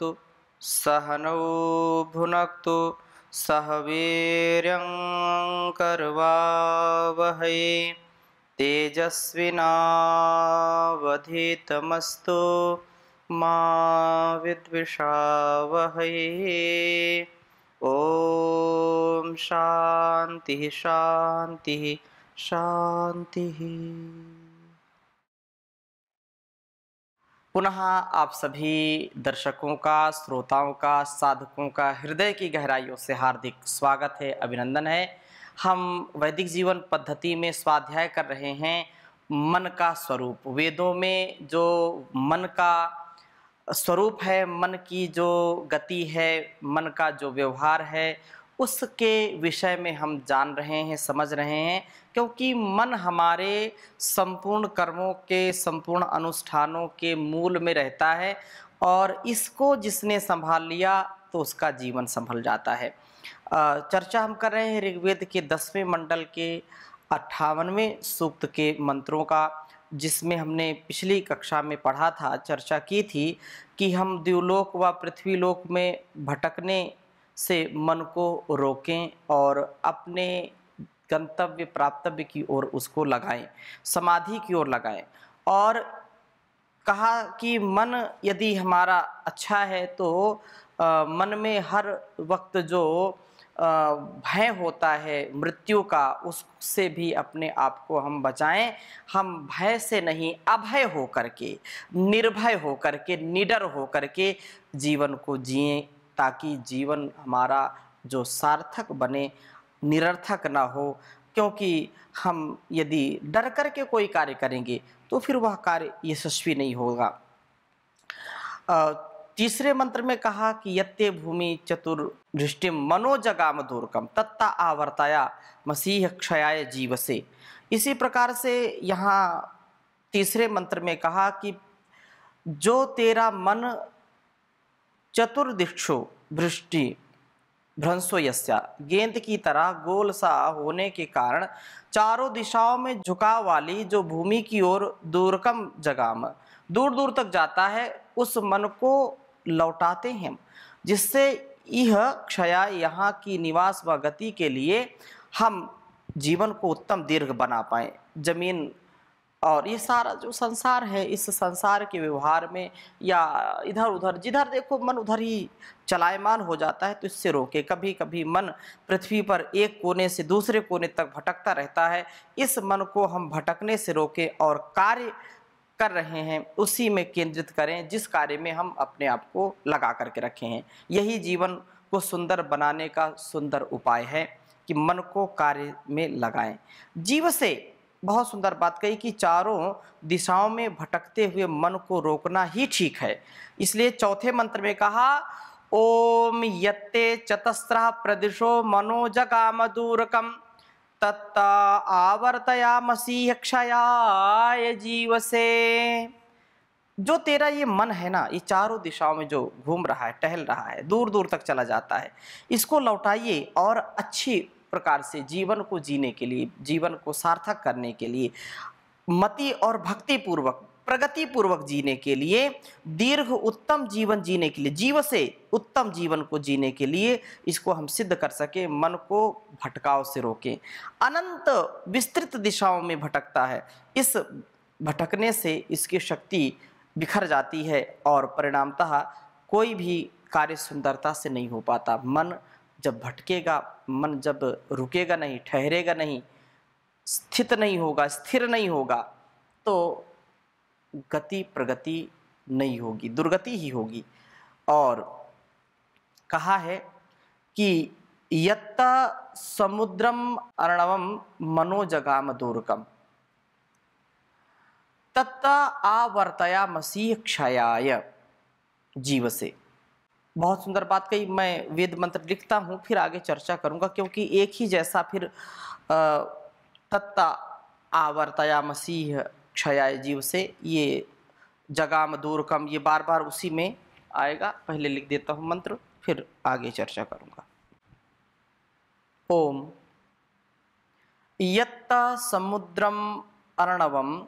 भुनक्तु सह नौ भुनक्तु सह वीर्यं करवावहै तेजस्विनावधीतमस्तु मा विद्विषावहै। ओम शांति शांति शांति। पुनः आप सभी दर्शकों का, श्रोताओं का, साधकों का हृदय की गहराइयों से हार्दिक स्वागत है, अभिनंदन है। हम वैदिक जीवन पद्धति में स्वाध्याय कर रहे हैं मन का स्वरूप। वेदों में जो मन का स्वरूप है, मन की जो गति है, मन का जो व्यवहार है, उसके विषय में हम जान रहे हैं, समझ रहे हैं। क्योंकि मन हमारे संपूर्ण कर्मों के, संपूर्ण अनुष्ठानों के मूल में रहता है और इसको जिसने संभाल लिया तो उसका जीवन संभल जाता है। चर्चा हम कर रहे हैं ऋग्वेद के 10वें मंडल के 58वें सूक्त के मंत्रों का, जिसमें हमने पिछली कक्षा में पढ़ा था, चर्चा की थी कि हम द्युलोक व पृथ्वीलोक में भटकने से मन को रोकें और अपने गंतव्य प्राप्तव्य की ओर उसको लगाएं, समाधि की ओर लगाएं। और कहा कि मन यदि हमारा अच्छा है तो मन में हर वक्त जो भय होता है मृत्यु का, उससे भी अपने आप को हम बचाएं। हम भय से नहीं, अभय हो करके, निर्भय हो करके, निडर हो करके जीवन को जिएं, ताकि जीवन हमारा जो सार्थक बने, निरर्थक ना हो। क्योंकि हम यदि डर करके कोई कार्य करेंगे तो फिर वह कार्य यशस्वी नहीं होगा। तीसरे मंत्र में कहा कि यत्ते भूमि चतुर्दृष्टिम मनोजगाम दूरकम तत्ता आवर्ताया मसीह क्षयाय जीवसे। इसी प्रकार से यहाँ तीसरे मंत्र में कहा कि जो तेरा मन चतुर्दिक्षु दृष्टि भ्रंशो यस्या, गेंद की तरह गोल सा होने के कारण चारों दिशाओं में झुकाव वाली जो भूमि की ओर दूरकम जगाम, दूर दूर तक जाता है, उस मन को लौटाते हैं, जिससे यह क्षया, यहाँ की निवास व गति के लिए हम जीवन को उत्तम दीर्घ बना पाएं। जमीन और ये सारा जो संसार है, इस संसार के व्यवहार में या इधर उधर जिधर देखो मन उधर ही चलायमान हो जाता है, तो इससे रोके। कभी कभी मन पृथ्वी पर एक कोने से दूसरे कोने तक भटकता रहता है, इस मन को हम भटकने से रोकें और कार्य कर रहे हैं उसी में केंद्रित करें, जिस कार्य में हम अपने आप को लगा करके रखे हैं। यही जीवन को सुंदर बनाने का सुंदर उपाय है कि मन को कार्य में लगाएं। जीव से बहुत सुंदर बात कही कि चारों दिशाओं में भटकते हुए मन को रोकना ही ठीक है। इसलिए चौथे मंत्र में कहा ओम यत्ते चतस्रः प्रदिशो मनोजगाम दूरकम तत्ता आवर्तयामसि क्षयाय जीवसे। जो तेरा ये मन है ना, ये चारों दिशाओं में जो घूम रहा है, टहल रहा है, दूर दूर तक चला जाता है, इसको लौटाइए और अच्छी प्रकार से जीवन को जीने के लिए, जीवन को सार्थक करने के लिए, मति और भक्ति पूर्वक, प्रगति पूर्वक जीने के लिए, दीर्घ उत्तम जीवन जीने के लिए, जीव से उत्तम जीवन को जीने के लिए इसको हम सिद्ध कर सके, मन को भटकाव से रोकें। अनंत विस्तृत दिशाओं में भटकता है, इस भटकने से इसकी शक्ति बिखर जाती है और परिणामतः कोई भी कार्य सुंदरता से नहीं हो पाता। मन जब भटकेगा, मन जब रुकेगा नहीं, ठहरेगा नहीं, स्थित नहीं होगा, स्थिर नहीं होगा, तो गति प्रगति नहीं होगी, दुर्गति ही होगी। और कहा है कि यत्ता समुद्रम अर्णवम मनोजगाम दूरकम तत्ता आवर्तया मसीह क्षयाय जीव से। बहुत सुंदर बात कही। मैं वेद मंत्र लिखता हूँ, फिर आगे चर्चा करूँगा, क्योंकि एक ही जैसा फिर तत्ता आवर्तया मसीह क्षयाय जीव से, ये जगाम दूरकम, ये बार बार उसी में आएगा। पहले लिख देता हूँ मंत्र, फिर आगे चर्चा करूँगा। ओम यत्ता समुद्रम अर्णवम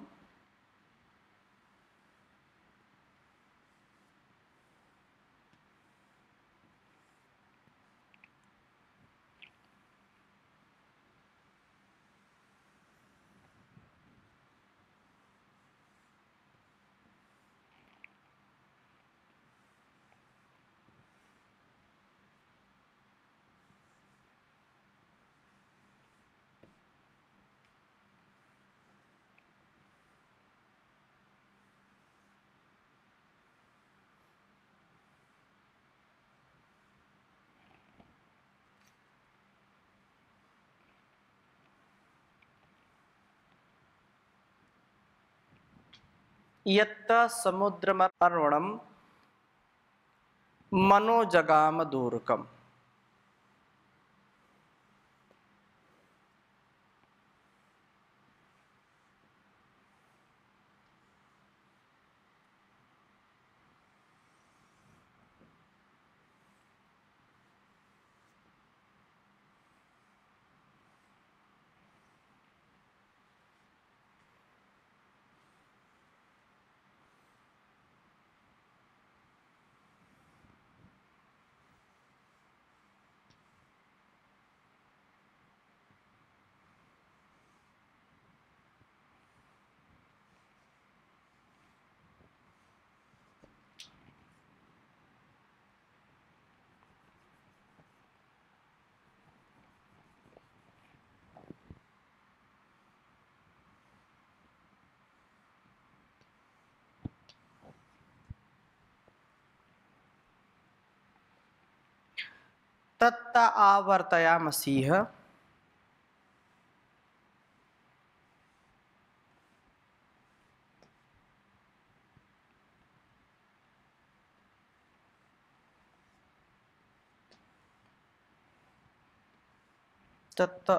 यत्त समुद्रमर्वणं मनोजगाम दूरकम्। तत्त आवर्तयामसीह तत्त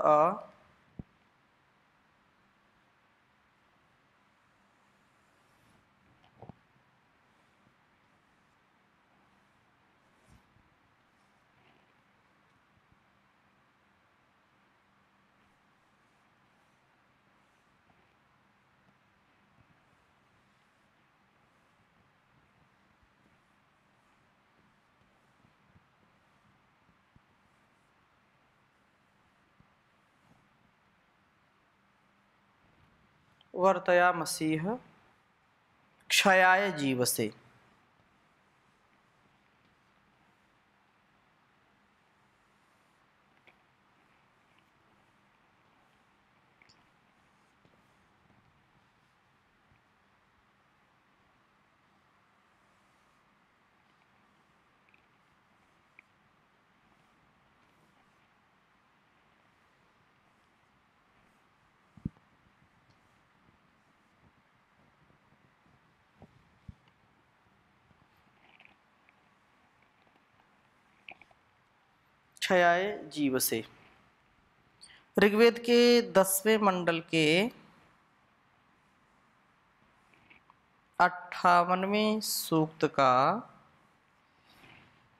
वर्तयामसीह क्षयाय जीवसे। क्षयाय जीवसे ऋग्वेद के 10वें मंडल के 58वें सूक्त का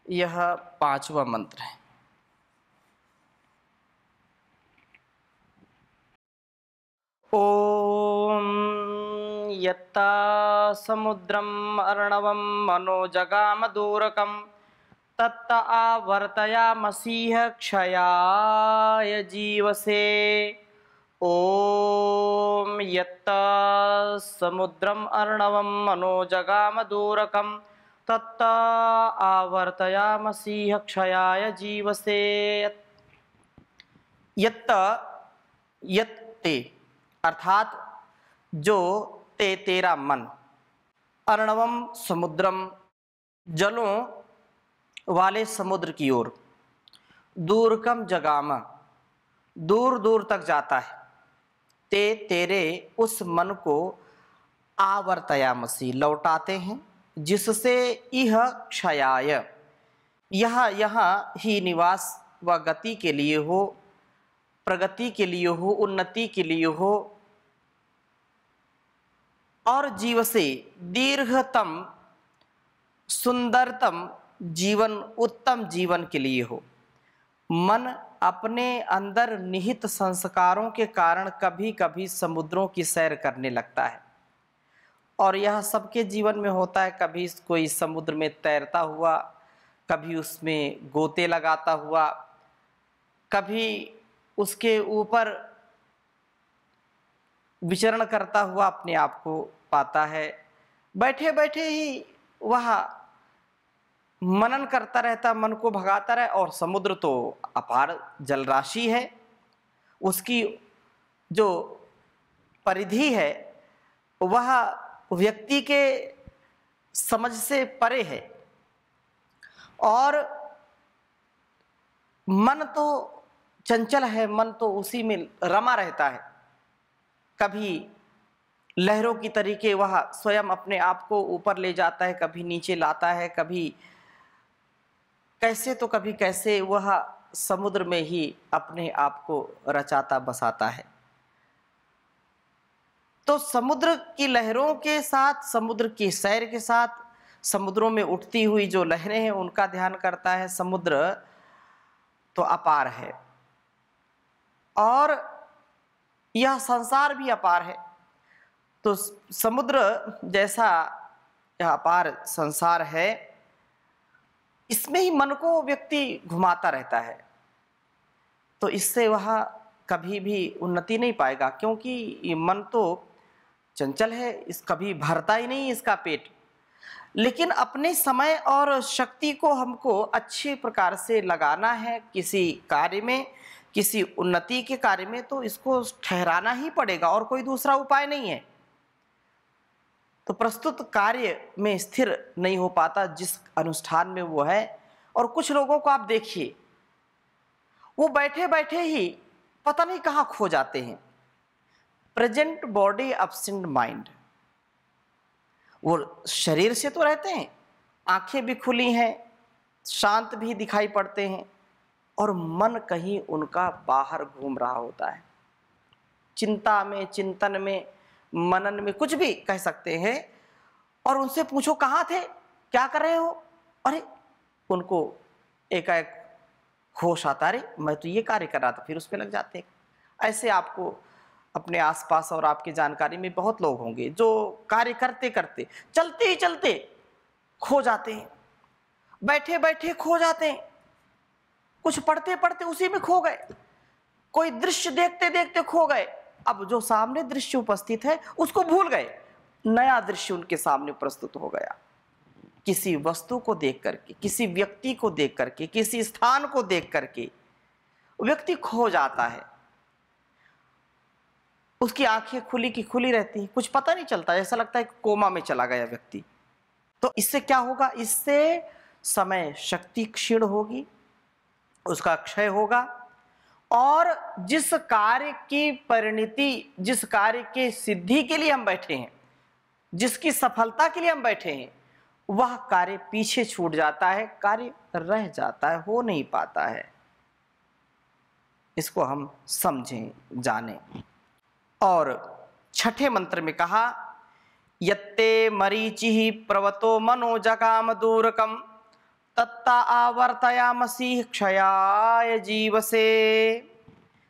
यह 5वां मंत्र है। ओम यत्ता समुद्रम अर्णवम मनोजगाम दूरकम तत्त आवर्तयामसीह क्षयाय जीवसे। ओम यत्त समुद्रम अर्णवम मनोजगाम दूरकम तत्त आवर्तयामसीह क्षयाय जीवसे। यत्त यत्ते अर्थात जो ते तेरा मन, अर्णवम समुद्रम जलों वाले समुद्र की ओर, दूरकम जगामा दूर दूर तक जाता है, ते तेरे उस मन को आवर्तयामसी लौटाते हैं, जिससे यह क्षयाय यहाँ ही निवास व गति के लिए हो, प्रगति के लिए हो, उन्नति के लिए हो, और जीव से दीर्घतम सुंदरतम जीवन, उत्तम जीवन के लिए हो। मन अपने अंदर निहित संस्कारों के कारण कभी कभी समुद्रों की सैर करने लगता है, और यह सबके जीवन में होता है। कभी कोई समुद्र में तैरता हुआ, कभी उसमें गोते लगाता हुआ, कभी उसके ऊपर विचरण करता हुआ अपने आप को पाता है। बैठे बैठे ही वह मनन करता रहता, मन को भगाता रहे। और समुद्र तो अपार जल राशि है, उसकी जो परिधि है वह व्यक्ति के समझ से परे है, और मन तो चंचल है, मन तो उसी में रमा रहता है। कभी लहरों की तरीके वह स्वयं अपने आप को ऊपर ले जाता है, कभी नीचे लाता है, कभी कैसे तो कभी कैसे, वह समुद्र में ही अपने आप को रचाता बसाता है। तो समुद्र की लहरों के साथ, समुद्र की सैर के साथ, समुद्रों में उठती हुई जो लहरें हैं उनका ध्यान करता है। समुद्र तो अपार है और यह संसार भी अपार है। तो समुद्र जैसा यह अपार संसार है, इसमें ही मन को व्यक्ति घुमाता रहता है। तो इससे वह कभी भी उन्नति नहीं पाएगा, क्योंकि ये मन तो चंचल है, इस कभी भरता ही नहीं इसका पेट। लेकिन अपने समय और शक्ति को हमको अच्छे प्रकार से लगाना है किसी कार्य में, किसी उन्नति के कार्य में, तो इसको ठहराना ही पड़ेगा और कोई दूसरा उपाय नहीं है। तो प्रस्तुत कार्य में स्थिर नहीं हो पाता जिस अनुष्ठान में वो है। और कुछ लोगों को आप देखिए, वो बैठे बैठे ही पता नहीं कहाँ खो जाते हैं। Present body absent mind. वो शरीर से तो रहते हैं, आंखें भी खुली हैं, शांत भी दिखाई पड़ते हैं, और मन कहीं उनका बाहर घूम रहा होता है। चिंता में, चिंतन में, मनन में, कुछ भी कह सकते हैं। और उनसे पूछो कहाँ थे, क्या कर रहे हो, अरे उनको एकाएक होश आता, अरे मैं तो ये कार्य कर रहा था, फिर उस पर लग जाते हैं। ऐसे आपको अपने आसपास और आपकी जानकारी में बहुत लोग होंगे जो कार्य करते करते, चलते ही चलते खो जाते हैं, बैठे बैठे खो जाते हैं, कुछ पढ़ते पढ़ते उसी में खो गए, कोई दृश्य देखते देखते खो गए। अब जो सामने दृश्य उपस्थित है उसको भूल गए, नया दृश्य उनके सामने प्रस्तुत हो गया। किसी वस्तु को देख करके, किसी व्यक्ति को देख करके, किसी स्थान को देख करके व्यक्ति खो जाता है। उसकी आंखें खुली की खुली रहती है, कुछ पता नहीं चलता, ऐसा लगता है कोमा में चला गया व्यक्ति। तो इससे क्या होगा, इससे समय शक्ति क्षीण होगी, उसका क्षय होगा, और जिस कार्य की परिणति, जिस कार्य के सिद्धि के लिए हम बैठे हैं, जिसकी सफलता के लिए हम बैठे हैं, वह कार्य पीछे छूट जाता है, कार्य रह जाता है, हो नहीं पाता है। इसको हम समझें, जानें। और छठे मंत्र में कहा, यत्ते मरीचि प्रवतो मनो जगाम दूरकम तत्ता आवर्तयामसी क्षयाय जीवसे।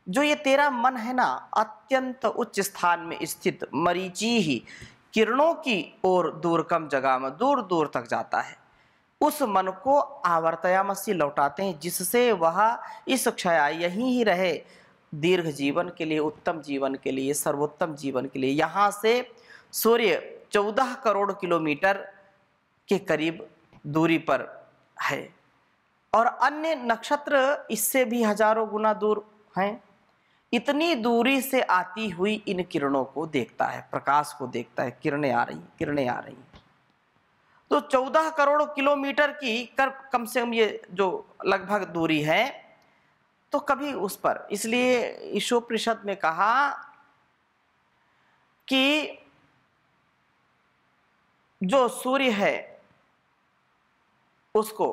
जो ये तेरा मन है ना, अत्यंत उच्च स्थान में स्थित मरीचि ही, किरणों की ओर दूरकम जगह में दूर दूर तक जाता है, उस मन को आवर्तयामसी लौटाते हैं, जिससे वह इस क्षय यहीं ही रहे, दीर्घ जीवन के लिए, उत्तम जीवन के लिए, सर्वोत्तम जीवन के लिए। यहाँ से सूर्य 14 करोड़ किलोमीटर के करीब दूरी पर है, और अन्य नक्षत्र इससे भी हजारों गुना दूर हैं। इतनी दूरी से आती हुई इन किरणों को देखता है, प्रकाश को देखता है, किरणें आ रही, किरणें आ रही। तो 14 करोड़ किलोमीटर की कम से कम ये जो लगभग दूरी है, तो कभी उस पर, इसलिए ईशोपनिषद में कहा कि जो सूर्य है उसको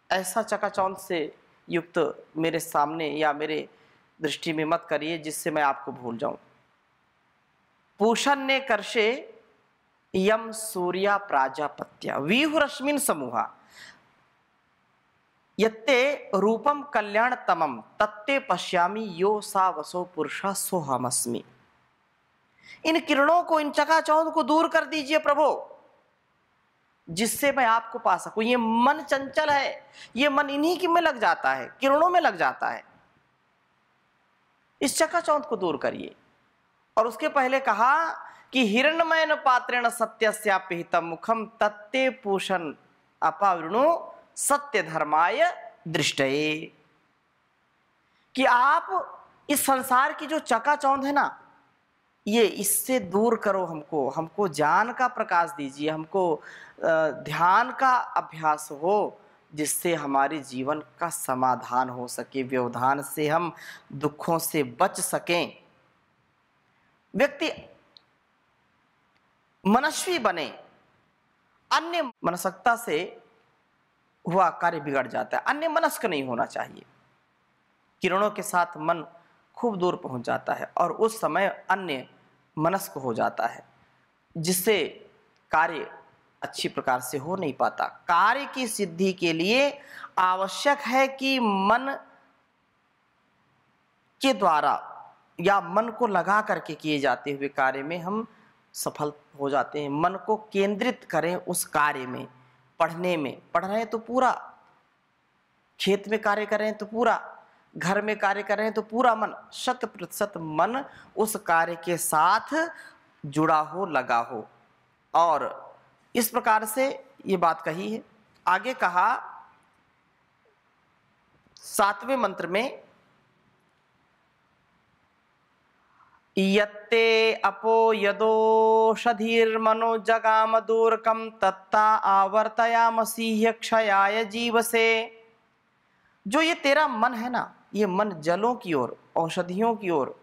ऐसा चकाचौंध से युक्त मेरे सामने या मेरे दृष्टि में मत करिए जिससे मैं आपको भूल जाऊं। पूषण ने कर्षे यम सूर्या प्राजापत्या व्यूहरश्मिन समूहा यत्ते रूपम कल्याण तमम तत्ते पश्यामि यो सा वसो पुरुषा सोहमस्मि। इन किरणों को, इन चकाचौंध को दूर कर दीजिए प्रभु, जिससे मैं आपको पा सकूं। ये मन चंचल है, ये मन इन्हीं की में लग जाता है, किरणों में लग जाता है। इस चकाचौंध को दूर करिए। और उसके पहले कहा कि हिरण्मयन पात्रेण सत्यस्यापिहितम मुखम तत्ते पूषण अपावृणु सत्य धर्माय दृष्टये। कि आप इस संसार की जो चकाचौंध है ना, ये इससे दूर करो, हमको ज्ञान का प्रकाश दीजिए, हमको ध्यान का अभ्यास हो, जिससे हमारे जीवन का समाधान हो सके, व्यवधान से हम दुखों से बच सकें। व्यक्ति मनस्वी बने, अन्य मनसकता से हुआ कार्य बिगड़ जाता है। अन्य मनस्क नहीं होना चाहिए। किरणों के साथ मन खूब दूर पहुंच जाता है और उस समय अन्य मनस्क हो जाता है, जिससे कार्य अच्छी प्रकार से हो नहीं पाता। कार्य की सिद्धि के लिए आवश्यक है कि मन के द्वारा या मन को लगा करके किए जाते हुए कार्य में हम सफल हो जाते हैं। मन को केंद्रित करें उस कार्य में, पढ़ने में, पढ़ रहे हैं तो पूरा, खेत में कार्य कर रहे हैं तो पूरा, घर में कार्य कर रहे हैं तो पूरा मन, 100% मन उस कार्य के साथ जुड़ा हो, लगा हो। और इस प्रकार से ये बात कही है। आगे कहा 7वें मंत्र में, यत्ते अपो यदोषधीर्मनो जगाम दूरकम तत्ता आवर्तयामसीह क्षयाय जीवसे। जो ये तेरा मन है ना, ये मन जलों की ओर, औषधियों की ओर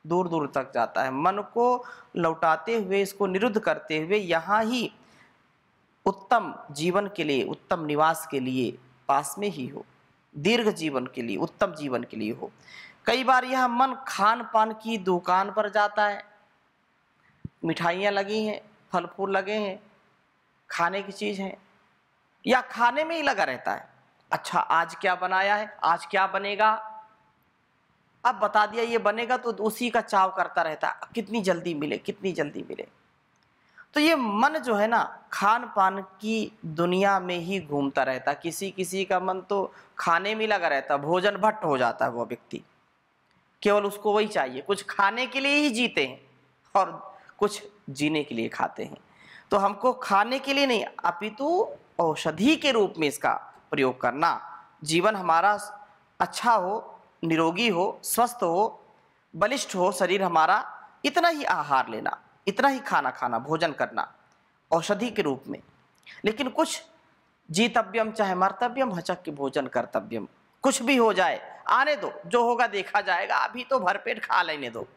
दूर दूर तक जाता है। मन को लौटाते हुए, इसको निरुद्ध करते हुए यहाँ ही उत्तम जीवन के लिए, उत्तम निवास के लिए पास में ही हो, दीर्घ जीवन के लिए, उत्तम जीवन के लिए हो। कई बार यह मन खान पान की दुकान पर जाता है, मिठाइयाँ लगी हैं, फल फूल लगे हैं, खाने की चीज़ है, या खाने में ही लगा रहता है। अच्छा आज क्या बनाया है, आज क्या बनेगा, अब बता दिया ये बनेगा, तो उसी का चाव करता रहता है, कितनी जल्दी मिले, कितनी जल्दी मिले। तो ये मन जो है ना, खान पान की दुनिया में ही घूमता रहता। किसी किसी का मन तो खाने में लगा रहता, भोजन भट्ट हो जाता है वो व्यक्ति, केवल उसको वही चाहिए, कुछ खाने के लिए ही जीते हैं और कुछ जीने के लिए खाते हैं। तो हमको खाने के लिए नहीं, अपितु औषधि के रूप में इसका प्रयोग करना, जीवन हमारा अच्छा हो, निरोगी हो, स्वस्थ हो, बलिष्ठ हो शरीर हमारा, इतना ही आहार लेना, इतना ही खाना खाना, भोजन करना औषधि के रूप में। लेकिन कुछ जीतव्यम चाहे मर्तव्यम हचक के भोजन कर्तव्यम, कुछ भी हो जाए आने दो, जो होगा देखा जाएगा, अभी तो भरपेट खा लेने दो,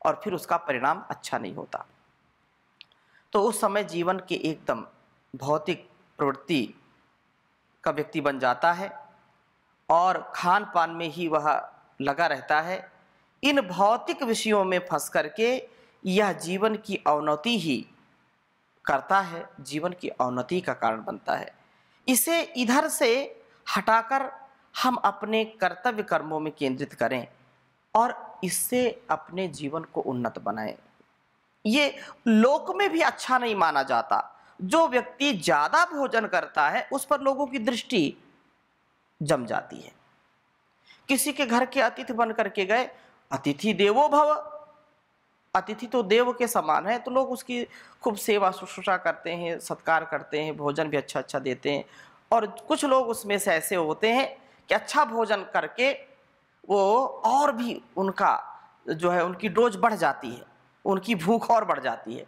और फिर उसका परिणाम अच्छा नहीं होता। तो उस समय जीवन के एकदम भौतिक प्रवृत्ति का व्यक्ति बन जाता है और खान पान में ही वह लगा रहता है। इन भौतिक विषयों में फंस करके यह जीवन की अवनति ही करता है, जीवन की अवनति का कारण बनता है। इसे इधर से हटाकर हम अपने कर्तव्य कर्मों में केंद्रित करें और इससे अपने जीवन को उन्नत बनाएं। ये लोक में भी अच्छा नहीं माना जाता। जो व्यक्ति ज्यादा भोजन करता है उस पर लोगों की दृष्टि जम जाती है। किसी के घर के अतिथि बन करके गए, अतिथि देवो भव, अतिथि तो देव के समान है, तो लोग उसकी खूब सेवा शुश्रूषा करते हैं, सत्कार करते हैं, भोजन भी अच्छा अच्छा देते हैं। और कुछ लोग उसमें से ऐसे होते हैं कि अच्छा भोजन करके वो और भी उनका जो है उनकी डोज बढ़ जाती है, उनकी भूख और बढ़ जाती है,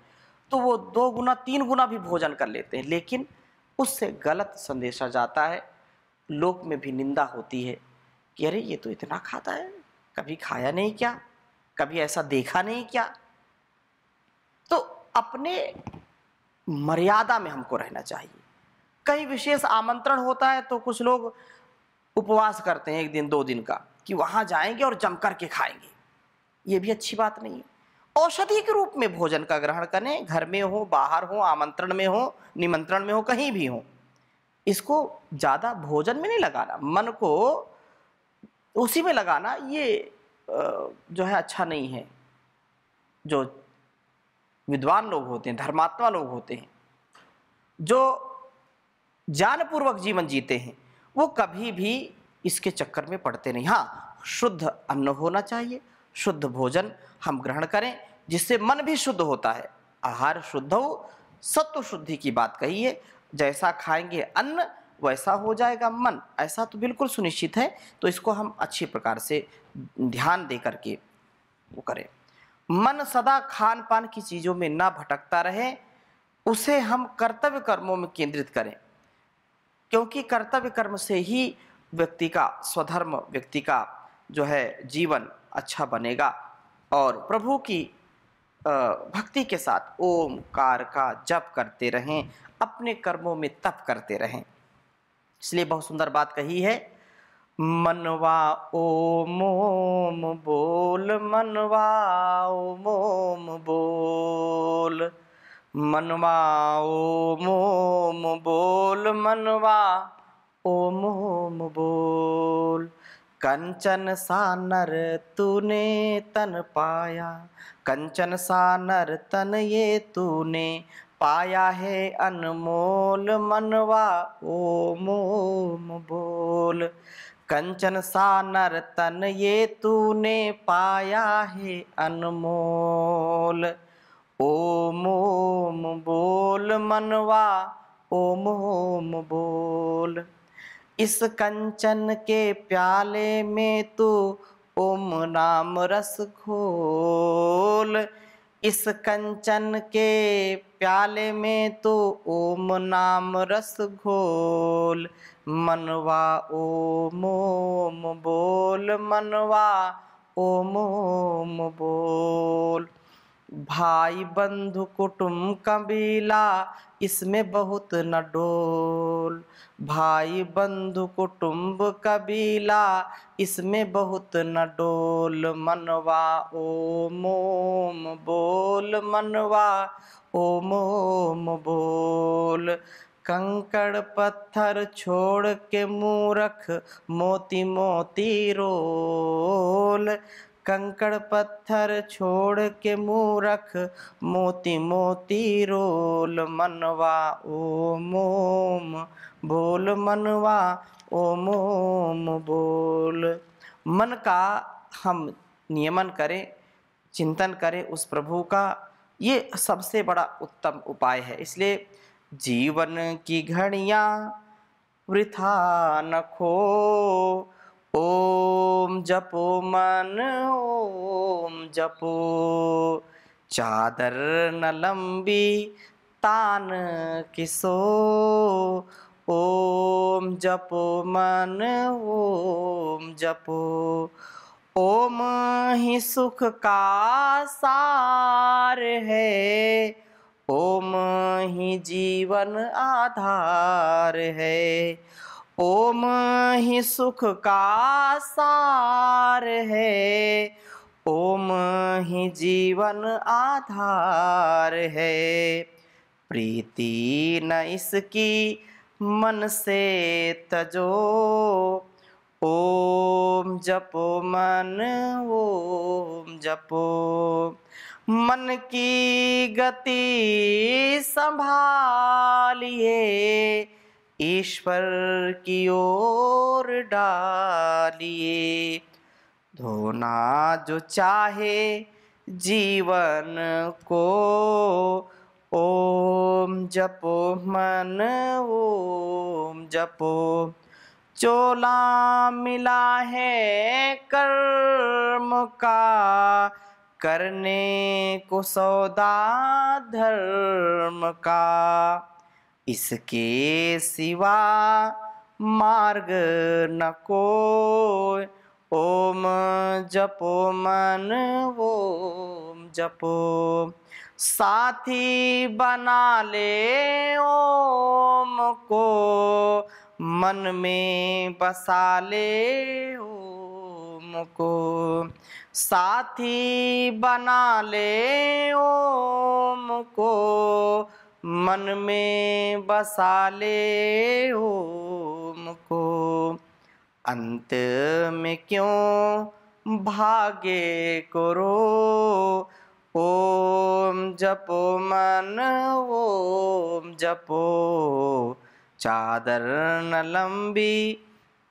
तो वो 2 गुना 3 गुना भी भोजन कर लेते हैं। लेकिन उससे गलत संदेशा जाता है, लोक में भी निंदा होती है कि अरे ये तो इतना खाता है, कभी खाया नहीं क्या, कभी ऐसा देखा नहीं क्या। तो अपने मर्यादा में हमको रहना चाहिए। कहीं विशेष आमंत्रण होता है तो कुछ लोग उपवास करते हैं 1 दिन 2 दिन का, कि वहां जाएंगे और जम करके खाएंगे। ये भी अच्छी बात नहीं है। औषधि के रूप में भोजन का ग्रहण करें, घर में हो, बाहर हो, आमंत्रण में हो, निमंत्रण में हो, कहीं भी हो। इसको ज्यादा भोजन में नहीं लगाना, मन को उसी में लगाना, ये जो है अच्छा नहीं है। जो विद्वान लोग होते हैं, धर्मात्मा लोग होते हैं, जो ज्ञानपूर्वक जीवन जीते हैं, वो कभी भी इसके चक्कर में पड़ते नहीं। हाँ, शुद्ध अन्न होना चाहिए, शुद्ध भोजन हम ग्रहण करें, जिससे मन भी शुद्ध होता है। आहार शुद्ध हो, सत्व शुद्धि की बात कही है। जैसा खाएंगे अन्न वैसा हो जाएगा मन, ऐसा तो बिल्कुल सुनिश्चित है। तो इसको हम अच्छी प्रकार से ध्यान दे करके वो करें। मन सदा खान पान की चीजों में ना भटकता रहे, उसे हम कर्तव्य कर्मों में केंद्रित करें, क्योंकि कर्तव्य कर्म से ही व्यक्ति का स्वधर्म, व्यक्ति का जो है जीवन अच्छा बनेगा और प्रभु की भक्ति के साथ ओमकार का जप करते रहें, अपने कर्मों में तप करते रहें। इसलिए बहुत सुंदर बात कही है, मनवा ओम ओम बोल, मनवा ओम ओम बोल, मनवा ओम ओम बोल, मनवा ओम ओम बोल। कंचन सा नर तूने तन पाया, कंचन सा नर तन ये तूने पाया है अनमोल, मनवा ओम ओम बोल। कंचन सा नर तन ये तूने पाया है अनमोल, ओम ओम बोल, मनवा ओम ओम बोल। इस कंचन के प्याले में तू ओम नाम रस घोल, इस कंचन के प्याले में तो ओम नाम रस घोल, मनवा ओम ओम बोल, मनवा ओम ओम बोल। भाई बंधु कुटुंब कबीला इसमें बहुत न डोल, भाई बंधु कुटुंब कबीला इसमें बहुत न डोल, मनवा ओम ओम बोल, मनवा ओम ओम बोल। कंकड़ पत्थर छोड़ के मूरख मोती मोती रोल, कंकड़ पत्थर छोड़ के मूरख मोती मोती रोल, मनवा ओम ओम बोल, मनवा ओम ओम बोल। मन का हम नियमन करें, चिंतन करें उस प्रभु का, ये सबसे बड़ा उत्तम उपाय है। इसलिए जीवन की घड़ियाँ वृथा न खो, ओम जपो मन ओम जपो, चादर न लंबी तान किसो, ओम जपो मन ओम जपो। ओम ही सुख का सार है, ओम ही जीवन आधार है, ओम ही सुख का सार है, ओम ही जीवन आधार है। प्रीति न इसकी मन से तजो, ओम जपो मन ओम जपो। मन की गति संभालिए, ईश्वर की ओर डालिए, धोना जो चाहे जीवन को, ओम जपो मन ओम जपो। चोला मिला है कर्म का, करने को सौदा धर्म का, इसके सिवा मार्ग न कोई, ओम जपो मन ओम जपो। साथी बना ले ओम को, मन में बसा ले ओम को, साथी बना ले ओम को, मन में बसा ले ओम को। अंत में क्यों भागे करो, ओम जपो मन ओम जपो। चादर न लंबी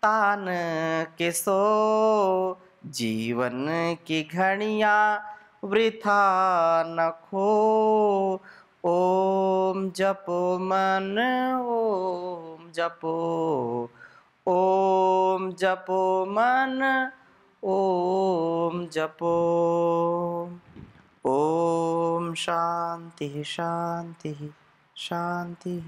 तान के सो, जीवन की घड़ियाँ वृथा न खो, ओम जपो मन ओम जपो, ओम जपो मन ओम जपो। ओम शांति शांति शांति।